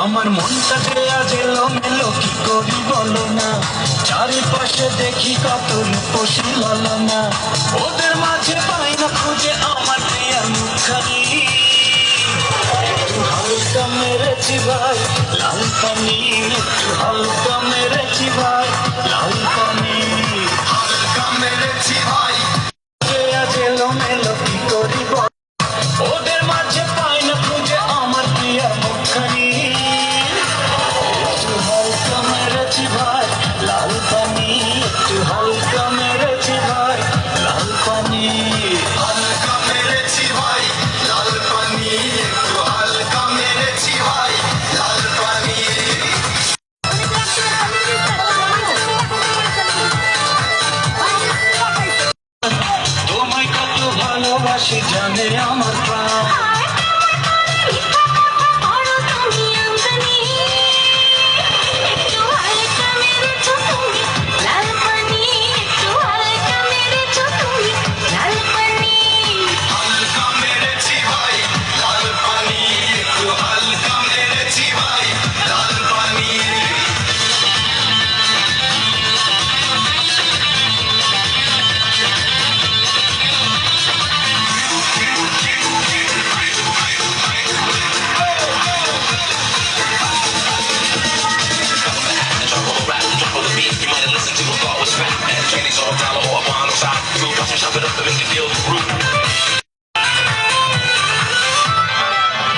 আমার মনটা যে আজ এলোমেলো, কি করি বলো না। চারিপাশে দেখি কত রূপসী ললনা, ওদের মাঝে পাই না খুঁজে আমার প্রিয়ার মুখখানি। একটু হালকা মেরেছি ভাই লাল পানি, একটু হালকা মেরেছি ভাই লাল পানি, হালকা মেরেছি ভাই। আজ এলোমেলো, কি করি বলো, ওদের মাঝে পাই না খুঁজে আমার প্রিয়ার মুখখানি। একটু হালকা মেরেছি ভাই লাল পানি, একটু হালকা মেরেছি ভাই লাল পানি, হালকা মেরেছি ভাই লাল পানি, একটু হালকা মেরেছি ভাই লাল পানি। তোমায় কত ভালোবাসি জানে আমার প্রাণ,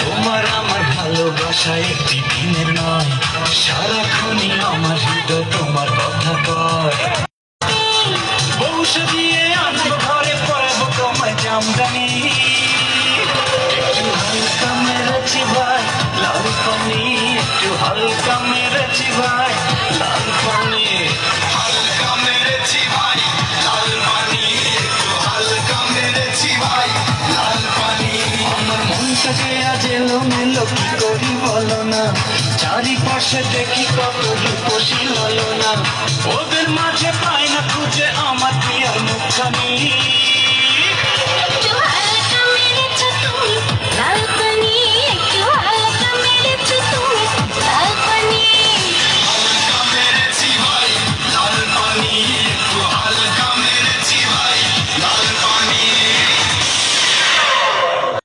তোমার আমার ভালোবাসা একটি দিনের নয়, সারাক্ষণই আমার হৃদয় তোমার কথা কয়। বংশ দিয়ে আনবো ঘরে পড়াবো তোমায় জামদানি, একটু হালকা মেরেছি ভাই লাল পানি, একটু হালকা মেরেছি ভাই লাল পানি, হালকা মেরেছি ভাই লাল পানি, একটু হালকা মেরেছি ভাই লাল পানি। আমার মনটা যে আজ এলোমেলো, কি করি বলো না। চারিপাশে দেখি কত রূপসী ললনা, ওদের মাঝে পাই না খুঁজে আমার প্রিয়ার মুখখানি।